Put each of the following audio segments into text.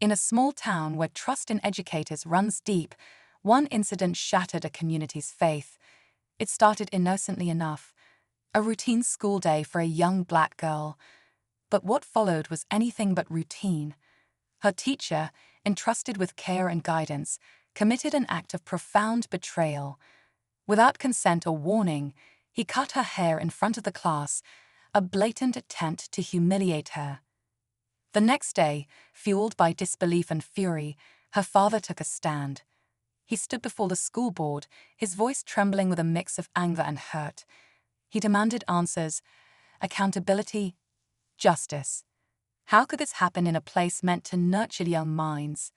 In a small town where trust in educators runs deep, one incident shattered a community's faith. It started innocently enough, a routine school day for a young black girl. But what followed was anything but routine. Her teacher, entrusted with care and guidance, committed an act of profound betrayal. Without consent or warning, he cut her hair in front of the class, a blatant attempt to humiliate her. The next day, fueled by disbelief and fury, her father took a stand. He stood before the school board, his voice trembling with a mix of anger and hurt. He demanded answers, accountability, justice. How could this happen in a place meant to nurture young minds?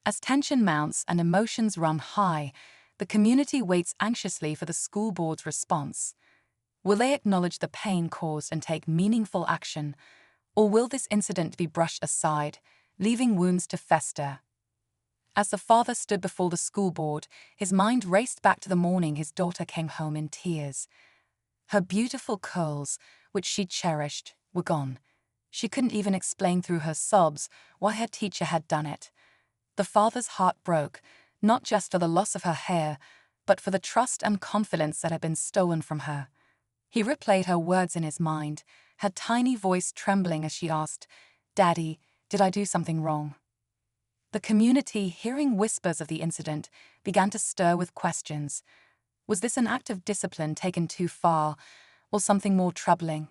As tension mounts and emotions run high, the community waits anxiously for the school board's response. Will they acknowledge the pain caused and take meaningful action? Or will this incident be brushed aside, leaving wounds to fester? As the father stood before the school board, his mind raced back to the morning his daughter came home in tears. Her beautiful curls, which she cherished, were gone. She couldn't even explain through her sobs why her teacher had done it. The father's heart broke, not just for the loss of her hair, but for the trust and confidence that had been stolen from her. He replayed her words in his mind, her tiny voice trembling as she asked, "Daddy, did I do something wrong?" The community, hearing whispers of the incident, began to stir with questions. Was this an act of discipline taken too far, or something more troubling?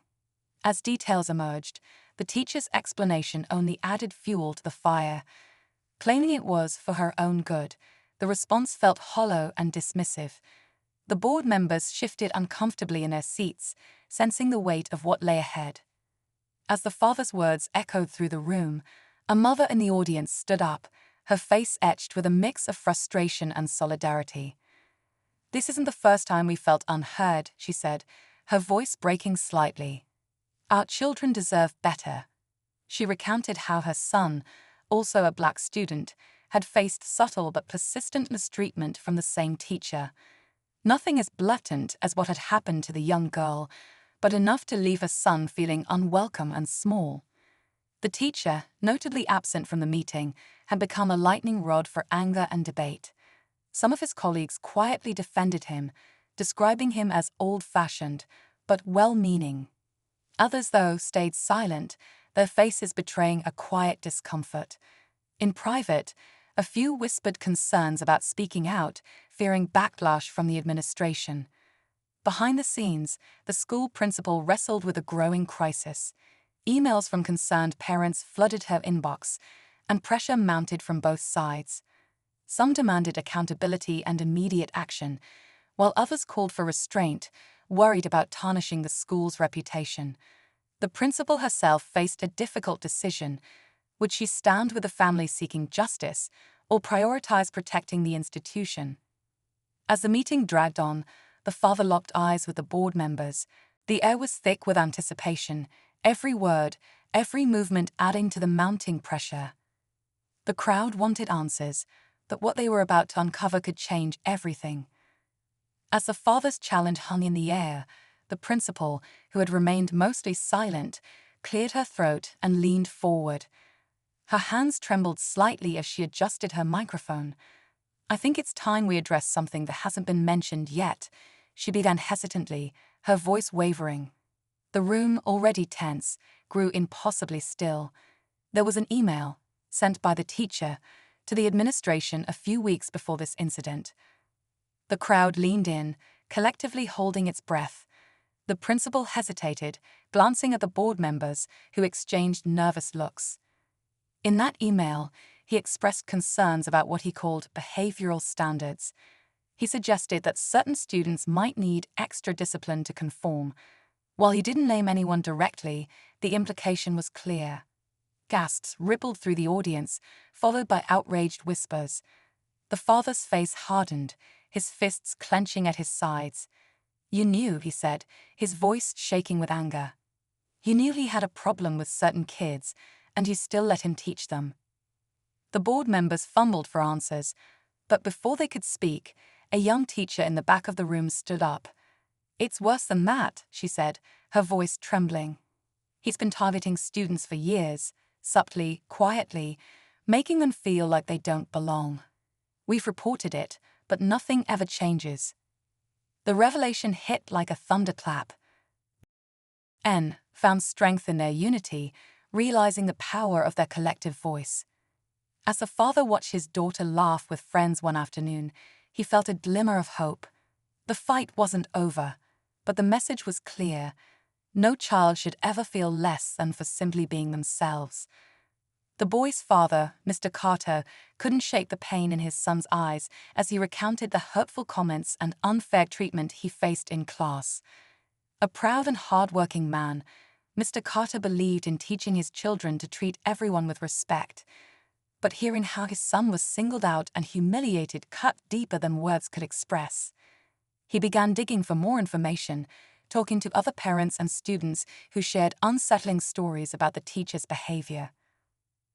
As details emerged, the teacher's explanation only added fuel to the fire. Claiming it was for her own good, the response felt hollow and dismissive. The board members shifted uncomfortably in their seats, sensing the weight of what lay ahead. As the father's words echoed through the room, a mother in the audience stood up, her face etched with a mix of frustration and solidarity. "This isn't the first time we felt unheard," she said, her voice breaking slightly. "Our children deserve better." She recounted how her son, also a black student, had faced subtle but persistent mistreatment from the same teacher. Nothing as blatant as what had happened to the young girl, but enough to leave her son feeling unwelcome and small. The teacher, notably absent from the meeting, had become a lightning rod for anger and debate. Some of his colleagues quietly defended him, describing him as old-fashioned, but well-meaning. Others, though, stayed silent, their faces betraying a quiet discomfort. In private, a few whispered concerns about speaking out, fearing backlash from the administration. Behind the scenes, the school principal wrestled with a growing crisis. Emails from concerned parents flooded her inbox, and pressure mounted from both sides. Some demanded accountability and immediate action, while others called for restraint, worried about tarnishing the school's reputation. The principal herself faced a difficult decision. Would she stand with the family seeking justice, or prioritize protecting the institution? As the meeting dragged on, the father locked eyes with the board members. The air was thick with anticipation, every word, every movement adding to the mounting pressure. The crowd wanted answers, but what they were about to uncover could change everything. As the father's challenge hung in the air, the principal, who had remained mostly silent, cleared her throat and leaned forward. Her hands trembled slightly as she adjusted her microphone. "I think it's time we address something that hasn't been mentioned yet," she began hesitantly, her voice wavering. The room, already tense, grew impossibly still. There was an email, sent by the teacher, to the administration a few weeks before this incident. The crowd leaned in, collectively holding its breath. The principal hesitated, glancing at the board members, who exchanged nervous looks. In that email, he expressed concerns about what he called behavioral standards. He suggested that certain students might need extra discipline to conform. While he didn't name anyone directly, the implication was clear. Gasps rippled through the audience, followed by outraged whispers. The father's face hardened, his fists clenching at his sides. "You knew," he said, his voice shaking with anger. "You knew he had a problem with certain kids, and you still let him teach them." The board members fumbled for answers, but before they could speak, a young teacher in the back of the room stood up. "It's worse than that," she said, her voice trembling. "He's been targeting students for years, subtly, quietly, making them feel like they don't belong. We've reported it, but nothing ever changes. The revelation hit like a thunderclap. N found strength in their unity, realizing the power of their collective voice. As the father watched his daughter laugh with friends one afternoon, he felt a glimmer of hope. The fight wasn't over, but the message was clear. No child should ever feel less than for simply being themselves. The boy's father, Mr. Carter, couldn't shake the pain in his son's eyes as he recounted the hurtful comments and unfair treatment he faced in class. A proud and hard-working man, Mr. Carter believed in teaching his children to treat everyone with respect. But hearing how his son was singled out and humiliated cut deeper than words could express. He began digging for more information, talking to other parents and students who shared unsettling stories about the teacher's behavior.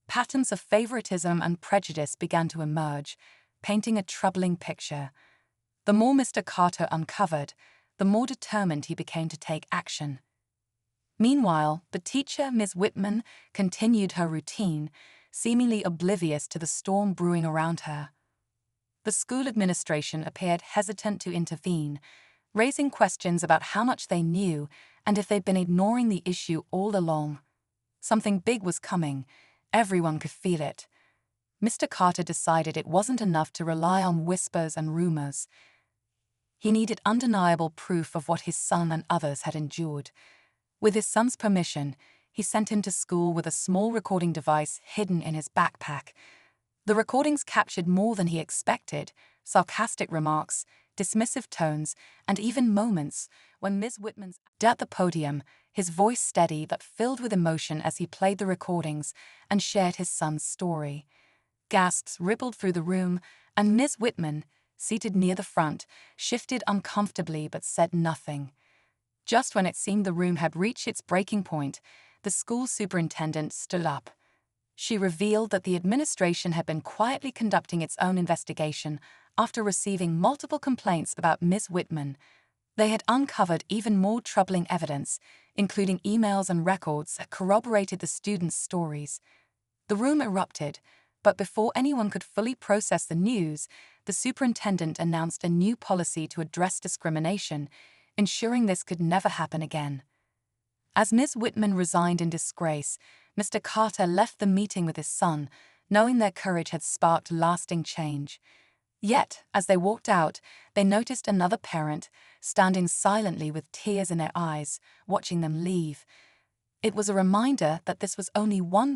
Patterns of favoritism and prejudice began to emerge, painting a troubling picture. The more Mr. Carter uncovered, the more determined he became to take action. Meanwhile, the teacher, Ms. Whitman, continued her routine, seemingly oblivious to the storm brewing around her. The school administration appeared hesitant to intervene, raising questions about how much they knew and if they'd been ignoring the issue all along. Something big was coming. Everyone could feel it. Mr. Carter decided it wasn't enough to rely on whispers and rumors. He needed undeniable proof of what his son and others had endured. With his son's permission, he sent him to school with a small recording device hidden in his backpack. The recordings captured more than he expected: sarcastic remarks, dismissive tones, and even moments when Ms. Whitman's at the podium, his voice steady but filled with emotion as he played the recordings and shared his son's story. Gasps rippled through the room, and Ms. Whitman, seated near the front, shifted uncomfortably but said nothing. Just when it seemed the room had reached its breaking point, the school superintendent stood up. She revealed that the administration had been quietly conducting its own investigation after receiving multiple complaints about Ms. Whitman. They had uncovered even more troubling evidence, including emails and records that corroborated the students' stories. The room erupted, but before anyone could fully process the news, the superintendent announced a new policy to address discrimination, ensuring this could never happen again. As Ms. Whitman resigned in disgrace, Mr. Carter left the meeting with his son, knowing their courage had sparked lasting change. Yet, as they walked out, they noticed another parent, standing silently with tears in their eyes, watching them leave. It was a reminder that this was only one